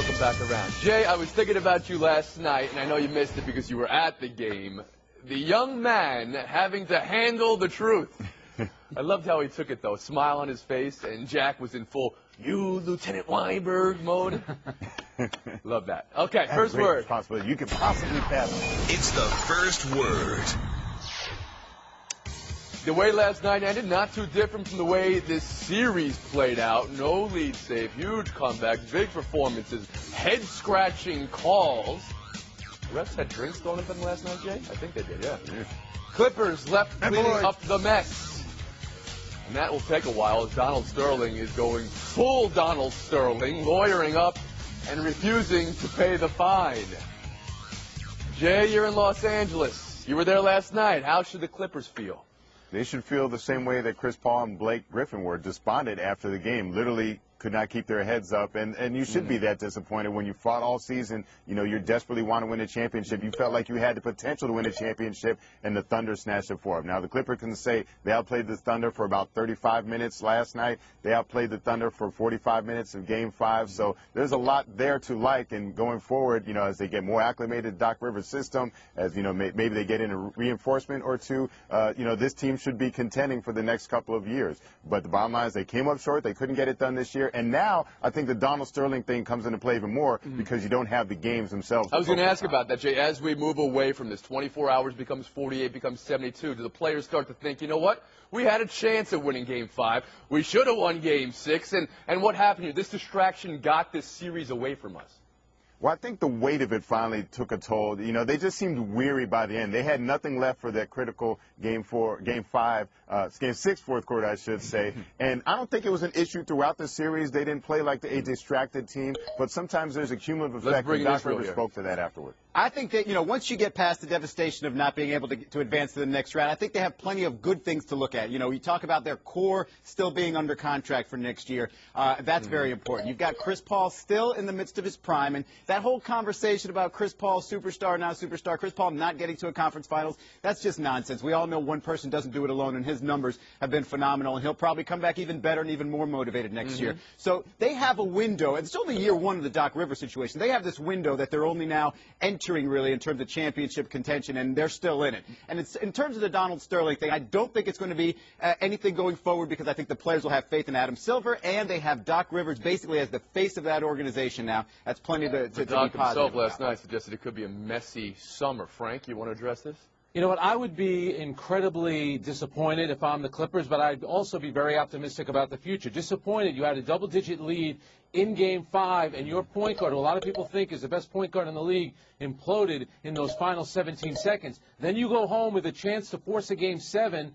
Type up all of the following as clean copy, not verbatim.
welcome back around. Jay, I was thinking about you last night, and I know you missed it because you were at the game. The young man having to handle the truth. I loved how he took it, though. Smile on his face, and Jack was in full, you Lieutenant Weinberg mode. Love that. Okay, first word. Responsibility you could possibly pass. It's the first word. The way last night ended, not too different from the way this series played out. No lead save, huge comeback, big performances, head-scratching calls. The refs had drinks thrown at them last night, Jay? I think they did, yeah. Clippers left cleaning up the mess. And that will take a while as Donald Sterling is going full Donald Sterling, lawyering up and refusing to pay the fine. Jay, you're in Los Angeles. You were there last night. How should the Clippers feel? They should feel the same way that Chris Paul and Blake Griffin were, despondent after the game. Literally could not keep their heads up, and you should be that disappointed when you fought all season. You know, you desperately want to win a championship. You felt like you had the potential to win a championship, and the Thunder snatched it for them. Now, the Clippers can say they outplayed the Thunder for about 35 minutes last night. They outplayed the Thunder for 45 minutes of Game 5, so there's a lot there to like, and going forward, you know, as they get more acclimated to Doc Rivers' system, as, you know, maybe they get in a reinforcement or two, you know, this team should be contending for the next couple of years. But the bottom line is they came up short. They couldn't get it done this year. And now I think the Donald Sterling thing comes into play even more because you don't have the games themselves. I was going to ask about that, Jay. As we move away from this, 24 hours becomes 48, becomes 72. Do the players start to think, you know what? We had a chance at winning Game 5. We should have won Game 6. And what happened here? This distraction got this series away from us. Well, I think the weight of it finally took a toll. You know, they just seemed weary by the end. They had nothing left for that critical Game 6 fourth quarter, I should say. And I don't think it was an issue throughout the series. They didn't play like a distracted team. But sometimes there's a cumulative effect. And Doc Rivers spoke to that afterward. I think that, you know, once you get past the devastation of not being able to advance to the next round, I think they have plenty of good things to look at. You know, you talk about their core still being under contract for next year. That's very important. You've got Chris Paul still in the midst of his prime, and that whole conversation about Chris Paul, superstar, now superstar, Chris Paul not getting to a conference finals, that's just nonsense. We all know one person doesn't do it alone, and his numbers have been phenomenal, and he'll probably come back even better and even more motivated next year. So they have a window, and it's only year one of the Doc Rivers situation. They have this window that they're only now entering, really, in terms of championship contention, and they're still in it. And it's, in terms of the Donald Sterling thing, I don't think it's going to be anything going forward because I think the players will have faith in Adam Silver, and they have Doc Rivers basically as the face of that organization now. That's plenty to be positive himself last night suggested it could be a messy summer. Frank, you want to address this? You know what, I would be incredibly disappointed if I'm the Clippers, but I'd also be very optimistic about the future. Disappointed you had a double-digit lead in Game 5, and your point guard, who a lot of people think is the best point guard in the league, imploded in those final 17 seconds. Then you go home with a chance to force a Game 7,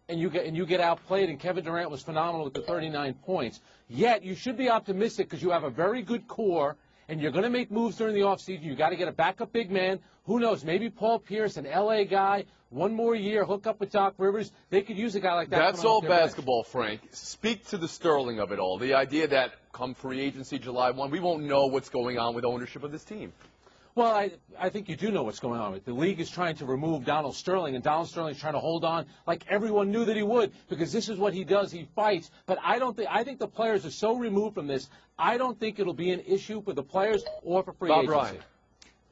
and you get outplayed, and Kevin Durant was phenomenal with the 39 points. Yet you should be optimistic because you have a very good core, and you're going to make moves during the offseason. You've got to get a backup big man. Who knows? Maybe Paul Pierce, an L.A. guy, one more year, hook up with Doc Rivers. They could use a guy like that. That's all basketball, Frank. Speak to the Sterling of it all. The idea that come free agency July 1, we won't know what's going on with ownership of this team. Well, I think you do know what's going on with it. The league is trying to remove Donald Sterling, and Donald Sterling is trying to hold on like everyone knew that he would because this is what he does. He fights. But I think the players are so removed from this, I don't think it'll be an issue for the players or for free agency. Ryan.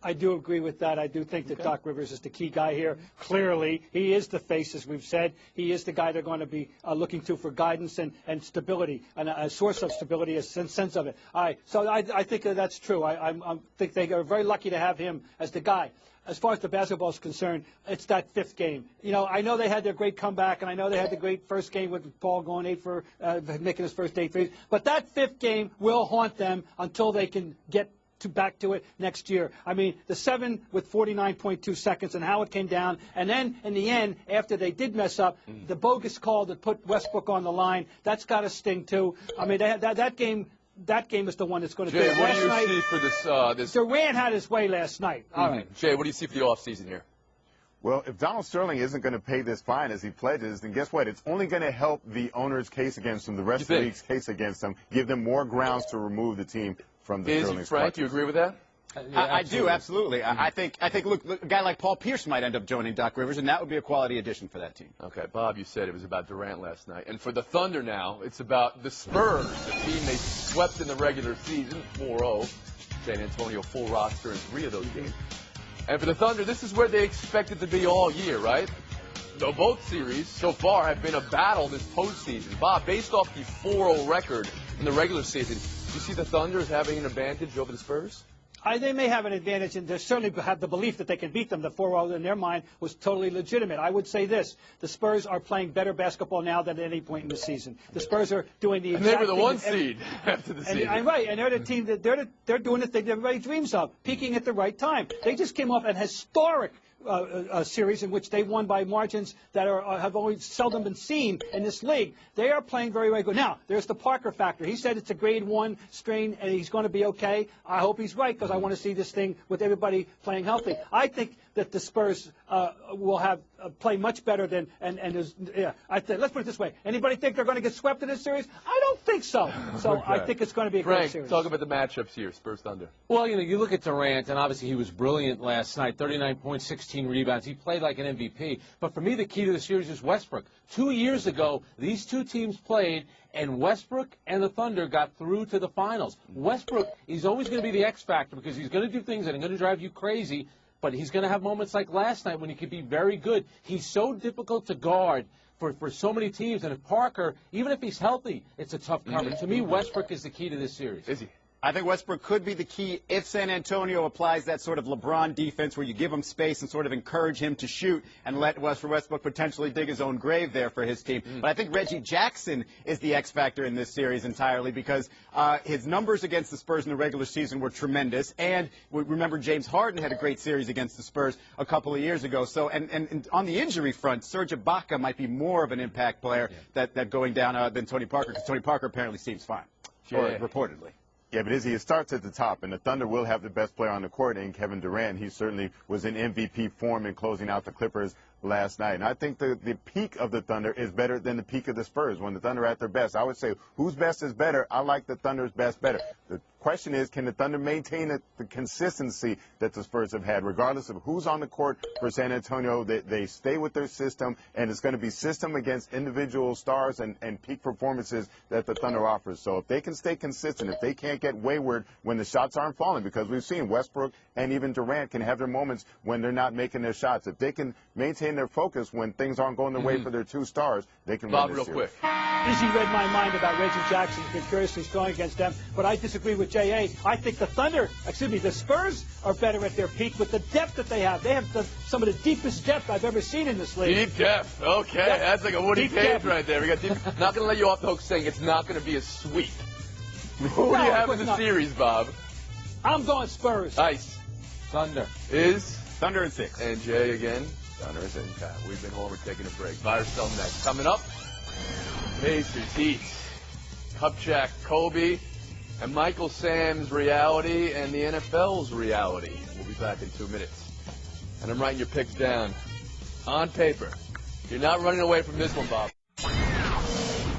I do agree with that. I do think that Doc Rivers is the key guy here. Clearly, he is the face, as we've said. He is the guy they're going to be looking to for guidance and stability, and a source of stability, a sense of it. So I think that's true. I think they are very lucky to have him as the guy. As far as the basketball is concerned, it's that fifth game. You know, I know they had their great comeback, and I know they had the great first game with Paul going 8 for making his first 8 threes. But that fifth game will haunt them until they can get back to it next year. I mean, the 7 with 49.2 seconds and how it came down. And then, in the end, after they did mess up, the bogus call that put Westbrook on the line, that's got to sting, too. I mean, that game is the one that's going to do it. Jay, what do you see for this? Durant had his way last night. All right. Jay, what do you see for the offseason here? Well, if Donald Sterling isn't going to pay this fine as he pledges, then guess what? It's only going to help the owner's case against him, the rest of the league's case against him, give them more grounds to remove the team from the Sterling. Frank, you agree with that? Yeah, I do, absolutely. I think, look, a guy like Paul Pierce might end up joining Doc Rivers, and that would be a quality addition for that team. Okay, Bob, you said it was about Durant last night. And for the Thunder now, it's about the Spurs, the team they swept in the regular season, 4-0. San Antonio full roster in 3 of those games. And for the Thunder, this is where they expect it to be all year, right? Though both series so far have been a battle this postseason. Bob, based off the 4-0 record in the regular season, do you see the Thunder as having an advantage over the Spurs? They may have an advantage, and they certainly have the belief that they can beat them. The 4-0 in their mind was totally legitimate. I would say this: the Spurs are playing better basketball now than at any point in the season. The Spurs are doing the exact And they were the thing 1 seed after the season. And right, and they're the team that they're doing the thing that everybody dreams of, peaking at the right time. They just came off an historic a series in which they won by margins that have only seldom been seen in this league. They are playing very, very good. Now, there's the Parker factor. He said it's a grade 1 strain and he's going to be okay. I hope he's right because I want to see this thing with everybody playing healthy. I think that the Spurs will have play much better than let's put it this way. Anybody think they're going to get swept in this series? I don't think so. So Okay. I think it's going to be a great series. Talk about the matchups here, Spurs Thunder. Well, you look at Durant, and obviously he was brilliant last night, 39 points, 16 rebounds. He played like an MVP. But for me, the key to the series is Westbrook. 2 years ago, these two teams played, and Westbrook and the Thunder got through to the finals. Westbrook, he's always going to be the X factor because he's going to do things that are going to drive you crazy, but he's going to have moments like last night when he could be very good. He's so difficult to guard for so many teams, and if Parker, even if he's healthy, it's a tough coverage. To me, Westbrook is the key to this series. Is he? I think Westbrook could be the key if San Antonio applies that sort of LeBron defense where you give him space and sort of encourage him to shoot and let Westbrook potentially dig his own grave there for his team. But I think Reggie Jackson is the X factor in this series entirely because his numbers against the Spurs in the regular season were tremendous. And remember, James Harden had a great series against the Spurs a couple of years ago. So, and on the injury front, Serge Ibaka might be more of an impact player that going down than Tony Parker, because Tony Parker apparently seems fine, or reportedly. Yeah, but Izzy, it starts at the top, and the Thunder will have the best player on the court in Kevin Durant. He certainly was in MVP form in closing out the Clippers last night. And I think the peak of the Thunder is better than the peak of the Spurs. When the Thunder are at their best, I would say whose best is better. I like the Thunder's best better. The question is, can the Thunder maintain the consistency that the Spurs have had, regardless of who's on the court for San Antonio? They stay with their system, and it's going to be system against individual stars and peak performances that the Thunder offers. So if they can stay consistent, if they can't get wayward when the shots aren't falling, because we've seen Westbrook and even Durant can have their moments when they're not making their shots. If they can maintain their focus when things aren't going their way for their two stars, they can Bob, win this real series. quick. Izzy read my mind about Reggie Jackson. He's been curiously strong against them, but I disagree with J.A. I think the Spurs are better at their peak with the depth that they have. They have some of the deepest depth I've ever seen in this league. Deep depth. Okay, Yeah. that's like a Woody Deep Cage depth. right there. We got deep. Not going to let you off the hook saying it's not going to be a sweep. Who do you have in the not. series, Bob? I'm going Spurs. Ice. Thunder. Is Thunder in 6. and Jay again. Thunder is in. We've been home. We're taking a break. Buy or sell next. Coming up, Pacers, Heat, Kupchak, Kobe, and Michael Sam's reality and the NFL's reality. We'll be back in 2 minutes. And I'm writing your picks down on paper. You're not running away from this one, Bob.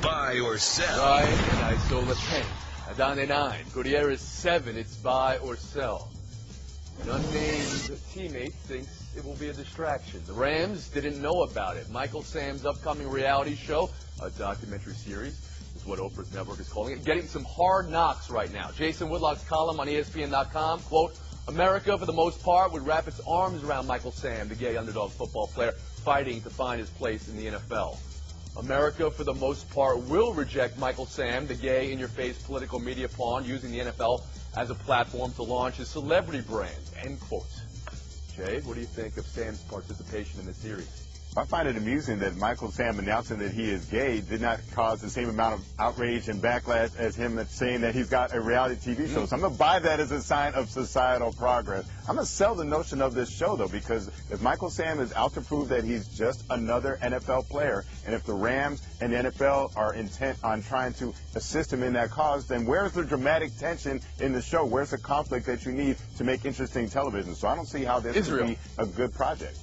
Buy or sell. Ryan and Isola 10. Adane 9. Gutierrez 7. It's buy or sell. An unnamed teammate thinks it will be a distraction. The Rams didn't know about it. Michael Sam's upcoming reality show, a documentary series, is what Oprah's network is calling it, getting some hard knocks right now. Jason Whitlock's column on ESPN.com, quote, America, for the most part, would wrap its arms around Michael Sam, the gay underdog football player, fighting to find his place in the NFL. America, for the most part, will reject Michael Sam, the gay, in-your-face political media pawn, using the NFL as a platform to launch his celebrity brand, end quote. Jay, what do you think of Sam's participation in the series? I find it amusing that Michael Sam announcing that he is gay did not cause the same amount of outrage and backlash as him saying that he's got a reality TV show. So I'm going to buy that as a sign of societal progress. I'm going to sell the notion of this show, though, because if Michael Sam is out to prove that he's just another NFL player, and if the Rams and the NFL are intent on trying to assist him in that cause, then where's the dramatic tension in the show? Where's the conflict that you need to make interesting television? So I don't see how this would be a good project.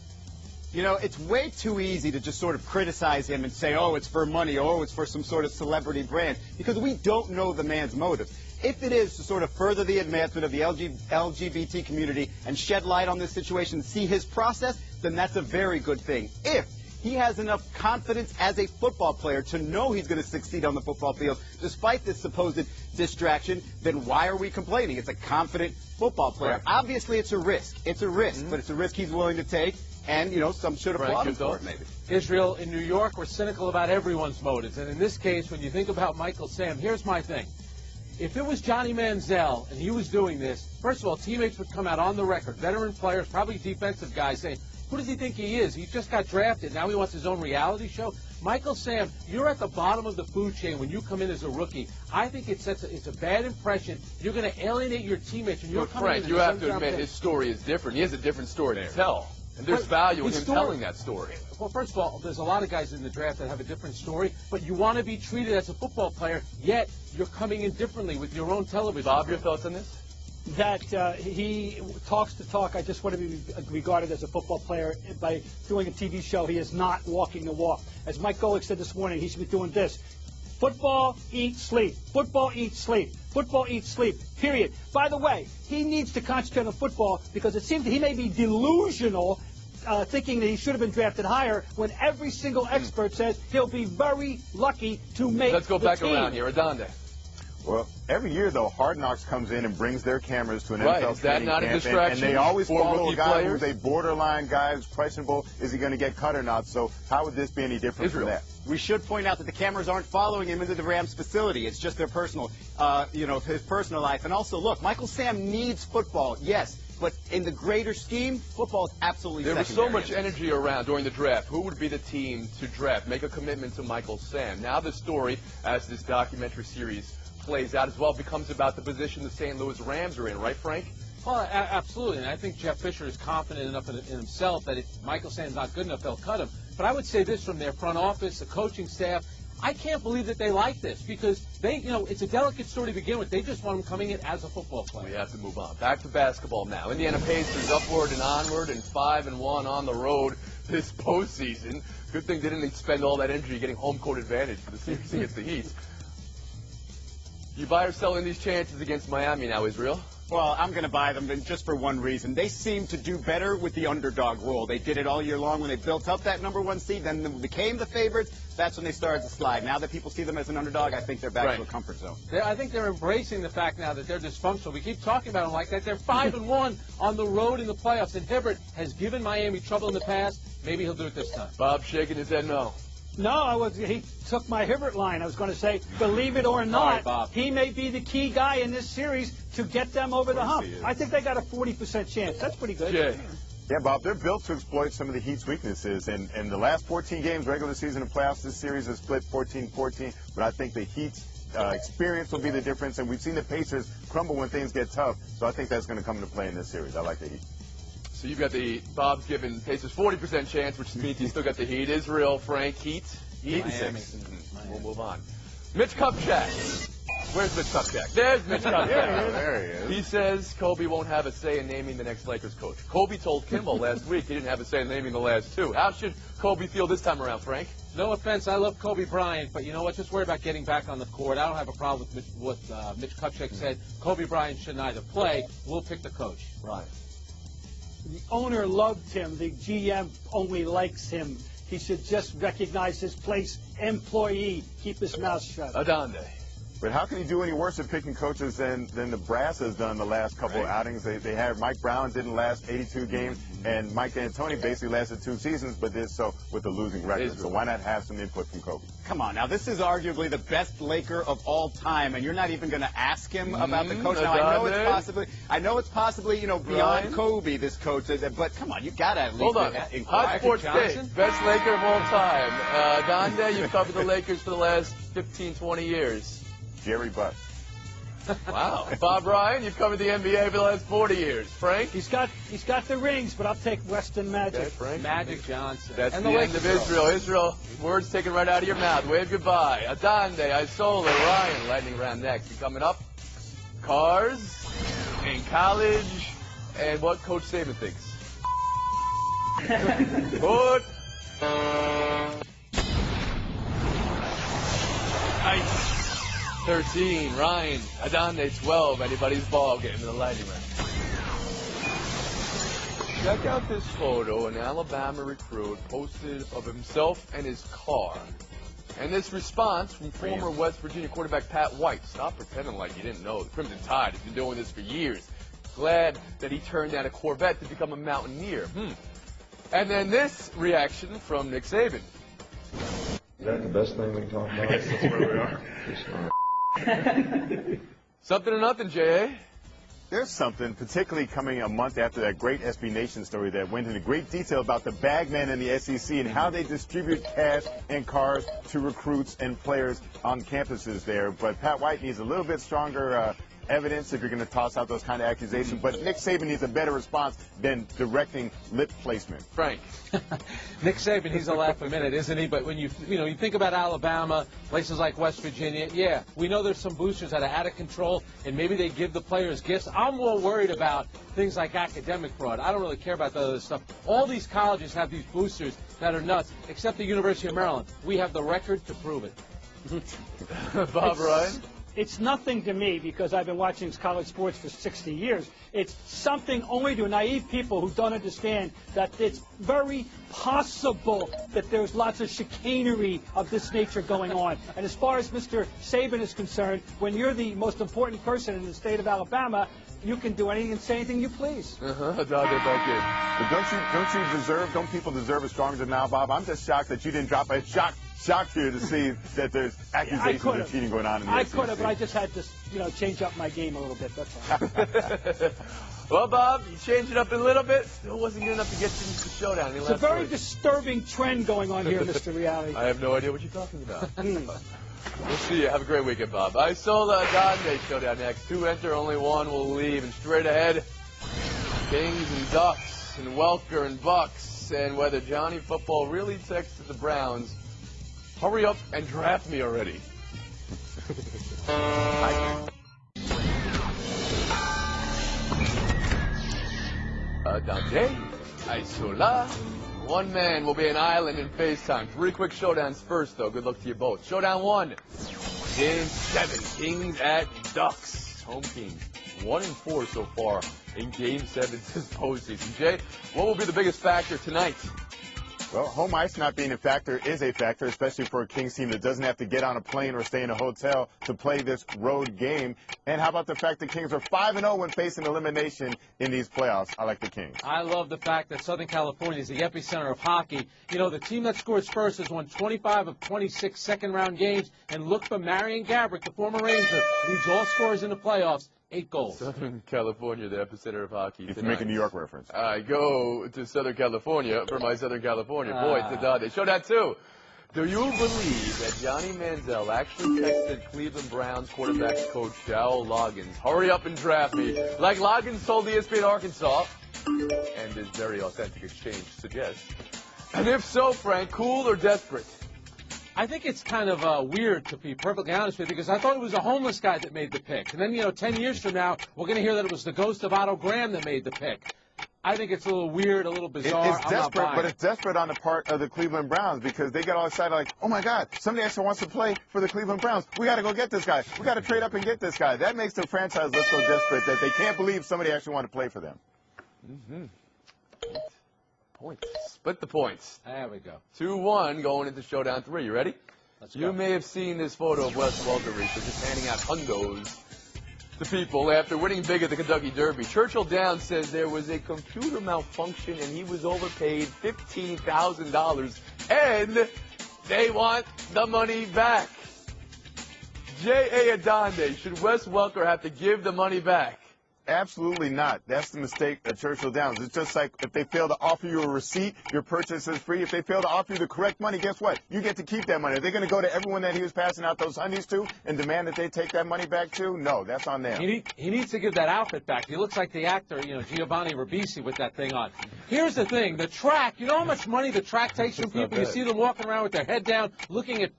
You know, it's way too easy to just sort of criticize him and say, oh, it's for money, oh, it's for some sort of celebrity brand, because we don't know the man's motive. If it is to sort of further the advancement of the LGBT community and shed light on this situation and see his process, then that's a very good thing. If he has enough confidence as a football player to know he's going to succeed on the football field despite this supposed distraction, then why are we complaining? It's a confident football player. Right. Obviously, it's a risk. It's a risk, but it's a risk he's willing to take. And, some should applaud him for it, maybe. Israel, in New York, we're cynical about everyone's motives. And in this case, when you think about Michael Sam, here's my thing. If it was Johnny Manziel and he was doing this, first of all, teammates would come out on the record, veteran players, probably defensive guys, saying, who does he think he is? He just got drafted. Now he wants his own reality show. Michael Sam, you're at the bottom of the food chain when you come in as a rookie. I think it's a bad impression. You're going to alienate your teammates. And you're coming Frank, in you have to admit his story is different. He has a different story to tell. And there's value in him telling that story. Well, first of all, there's a lot of guys in the draft that have a different story, but you want to be treated as a football player, yet you're coming in differently with your own television. Bob, your thoughts on this? That he talks the talk. I just want to be regarded as a football player. By doing a TV show, he is not walking the walk. As Mike Golick said this morning, he should be doing this. Football, eat, sleep. Football, eat, sleep. Football, eat, sleep. Period. By the way, he needs to concentrate on football because it seems that he may be delusional thinking that he should have been drafted higher when every single expert says he'll be very lucky to make Let's go the back team. around here. Adonde. Well, every year, though, Hard Knocks comes in and brings their cameras to an Right. NFL Is that training not a camp, distraction and they always for follow rookie a guy players? who's a borderline guy who's questionable. Is he going to get cut or not? So how would this be any different Israel. from that? We should point out that the cameras aren't following him into the Rams facility. It's just their personal, his personal life. And also, look, Michael Sam needs football, yes. But in the greater scheme, football is absolutely There was secondary. so much energy around during the draft. Who would be the team to draft? Make a commitment to Michael Sam. Now the story, as this documentary series plays out as well, becomes about the position the St. Louis Rams are in, right, Frank? Well, absolutely. And I think Jeff Fisher is confident enough in himself that if Michael Sam's not good enough, they'll cut him. But I would say this from their front office, the coaching staff. I can't believe that they like this because it's a delicate story to begin with. They just want him coming in as a football player. We have to move on. Back to basketball now. Indiana Pacers upward and onward and 5-1 on the road this postseason. Good thing they didn't spend all that energy getting home court advantage for the series against the Heat. You buy or sell in these chances against Miami now, Israel? Well, I'm going to buy them just for one reason. They seem to do better with the underdog role. They did it all year long when they built up that number one seed, then they became the favorites. That's when they started to slide. Now that people see them as an underdog, I think they're back to a comfort zone. I think they're embracing the fact now that they're dysfunctional. We keep talking about them like that. They're 5-1 on the road in the playoffs, and Hibbert has given Miami trouble in the past. Maybe he'll do it this time. Bob shaking his head no. No, he took my Hibbert line. I was going to say, believe it or not, Bob. he may be the key guy in this series to get them over the hump. I think they got a 40% chance. That's pretty good. Jay. Yeah, Bob, they're built to exploit some of the Heat's weaknesses. And the last 14 games, regular season and playoffs, this series is split 14-14. But I think the Heat's experience will be the difference. And we've seen the Pacers crumble when things get tough. So I think that's going to come into play in this series. I like the Heat. So you've got Bob's giving Pacers 40% chance, which means you still got the Heat. Israel, Frank, Heat. Miami. We'll move on. Mitch Kupchak. Where's Mitch Kupchak? There's Mitch Kupchak. There he is. He says Kobe won't have a say in naming the next Lakers coach. Kobe told Kimball last week he didn't have a say in naming the last two. How should Kobe feel this time around, Frank? No offense, I love Kobe Bryant, but you know what? Just worry about getting back on the court. I don't have a problem with what Mitch Kupchak said. Kobe Bryant should neither play. We'll pick the coach. Right. The owner loved him. The GM only likes him. He should just recognize his place. Employee. Keep his mouth shut. Adonde. But how can he do any worse at picking coaches than Nebraska has done the last couple of outings? They had Mike Brown didn't last 82 games, and Mike D'Antoni basically lasted 2 seasons, but did so with a losing record. So why not have some input from Kobe? Come on, now this is arguably the best Laker of all time, and you're not even going to ask him about the coach. Now I know it's possibly beyond Kobe, this coach, but come on, you got to at least Hold on. Hot Sports Day, best Laker of all time. Adonde, you've covered the Lakers for the last 15, 20 years. Jerry Buss. Wow. Bob Ryan, you've covered the NBA for the last 40 years. Frank? He's got the rings, but I'll take Western Magic. Okay, Frank. Magic Johnson. That's and the the end of Lakers. Israel. Words taken right out of your mouth. Wave goodbye. Adonde, Isola, Ryan. Lightning round next. And coming up, cars in college and what Coach Saban thinks. Good. Ice. 13, Ryan. Adonde, 12. Anybody's ball game in the lightning round. Check out this photo an Alabama recruit posted of himself and his car. And this response from former West Virginia quarterback Pat White. Stop pretending like you didn't know. The Crimson Tide has been doing this for years. Glad that he turned down a Corvette to become a mountaineer. And then this reaction from Nick Saban. Is that the best thing we can talk about? Yes, that's where we are. Something or nothing, J.A.? There's something, particularly coming a month after that great SB Nation story that went into great detail about the bagmen in the SEC and how they distribute cash and cars to recruits and players on campuses there. But Pat White needs a little bit stronger evidence if you're going to toss out those kind of accusations. But Nick Saban needs a better response than directing lip placement. Frank. Nick Saban, he's a laugh a minute, isn't he? But when you think about Alabama, places like West Virginia, yeah, we know there's some boosters that are out of control, and maybe they give the players gifts. I'm more worried about things like academic fraud. I don't really care about the other stuff. All these colleges have these boosters that are nuts, except the University of Maryland. We have the record to prove it. Bob Ryan. It's nothing to me because I've been watching college sports for 60 years. It's something only to naive people who don't understand that it's very possible that there's lots of chicanery of this nature going on. And as far as Mr. Saban is concerned, when you're the most important person in the state of Alabama, you can do anything and say anything you please. But don't people deserve a stronger denial, Bob? I'm just shocked that you didn't drop a shock here to see that there's accusations of cheating going on in the SEC. I could have, but I just had to, change up my game a little bit. That's all. Well, Bob, you changed it up a little bit. Still wasn't good enough to get you into the showdown. It's a very disturbing trend going on here, Mr. Reali. I have no idea what you're talking about. We'll see you. Have a great weekend, Bob. Isola Donde showdown next. 2 enter, only 1 will leave. And straight ahead, Kings and Ducks and Welker and Bucks. And whether Johnny Football really texted the Browns, hurry up and draft me already. Dante, Isola. One man will be an island in FaceTime. 3 quick showdowns first, though. Good luck to you both. Showdown 1. Game 7. Kings at Ducks. Home Kings. 1-4 so far in Game 7 this postseason. Jay, what will be the biggest factor tonight? Well, home ice not being a factor is a factor, especially for a Kings team that doesn't have to get on a plane or stay in a hotel to play this road game. And how about the fact that Kings are 5-0 when facing elimination in these playoffs? I like the Kings. I love the fact that Southern California is the epicenter of hockey. You know, the team that scores first has won 25 of 26 second-round games. And look for Marion Gabrick, the former Ranger, leads all scorers in the playoffs. 8 goals. Southern California, the epicenter of hockey. If you make a New York reference. I go to Southern California for my Southern California boys. They showed that too. Do you believe that Johnny Manziel actually texted Cleveland Browns quarterbacks coach Joe Loggins, hurry up and draft me, like Loggins told ESPN Arkansas, and his very authentic exchange suggests? And if so, Frank, cool or desperate? I think it's kind of weird, to be perfectly honest with you, because I thought it was a homeless guy that made the pick. And then, 10 years from now, we're going to hear that it was the ghost of Otto Graham that made the pick. I think it's a little weird, a little bizarre. It's desperate, but it's desperate on the part of the Cleveland Browns because they get all excited like, oh, my God, somebody actually wants to play for the Cleveland Browns. We got to go get this guy. We got to trade up and get this guy. That makes the franchise look so desperate that they can't believe somebody actually wants to play for them. Mm-hmm. Points. Split the points. There we go. 2-1 going into showdown 3. You ready? Let's go. You may have seen this photo of Wes Welker recently just handing out hundos to people after winning big at the Kentucky Derby. Churchill Downs says there was a computer malfunction and he was overpaid $15,000 and they want the money back. J.A. Adonde, should Wes Welker have to give the money back? Absolutely not. That's the mistake at Churchill Downs. It's just like if they fail to offer you a receipt, your purchase is free. If they fail to offer you the correct money, guess what? You get to keep that money. Are they going to go to everyone that he was passing out those honeys to and demand that they take that money back too? No, that's on them. He needs to give that outfit back. He looks like the actor, Giovanni Ribisi with that thing on. Here's the thing. The track, you know how much money the track takes from people? You see them walking around with their head down,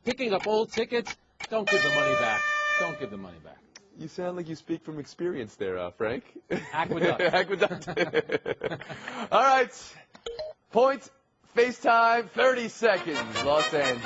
picking up old tickets. Don't give the money back. Don't give the money back. You sound like you speak from experience there, Frank. Aqueduct. Aqueduct. All right. Point, FaceTime, 30 seconds, Los Angeles.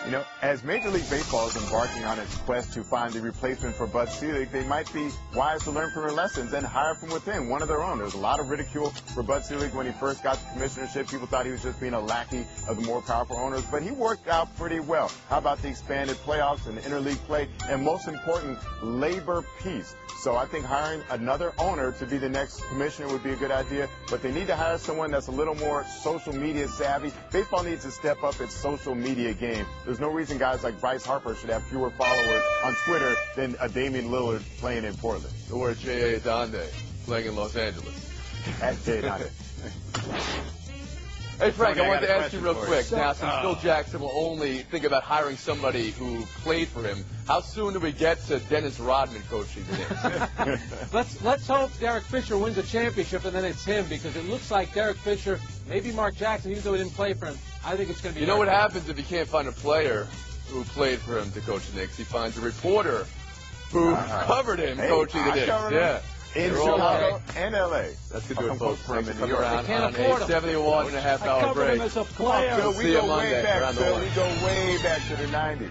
You know, as Major League Baseball is embarking on its quest to find a replacement for Bud Selig, they might be wise to learn from their lessons and hire from within one of their own. There's a lot of ridicule for Bud Selig when he first got the commissionership. People thought he was just being a lackey of the more powerful owners, but he worked out pretty well. How about the expanded playoffs and interleague play, and most important, labor peace? So I think hiring another owner to be the next commissioner would be a good idea, but they need to hire someone that's a little more social media savvy. Baseball needs to step up its social media game. There's no reason guys like Bryce Harper should have fewer followers on Twitter than a Damian Lillard playing in Portland. Or J.A. Donde playing in Los Angeles. At J.A. Donde. Hey, Frank, Tony, I wanted to a ask you real question quick. for you. Now, since Phil Jackson will only think about hiring somebody who played for him, how soon do we get to Dennis Rodman coaching the Knicks? Let's hope Derek Fisher wins a championship and then it's him, because it looks like Derek Fisher, maybe Mark Jackson, even though he didn't play for him, I think it's going to be. You know what happens if he can't find a player who played for him to coach the Knicks? He finds a reporter who covered him coaching the Knicks. Yeah. In They're all Chicago right. and L.A. That's good doing, folks. For him in New Come York. around They can't on afford a 'em. 71.5 I hour covered break. him as a Come on, player. Phil, See we you go Monday way back, around the Phil. horn. We go way back to the 90s.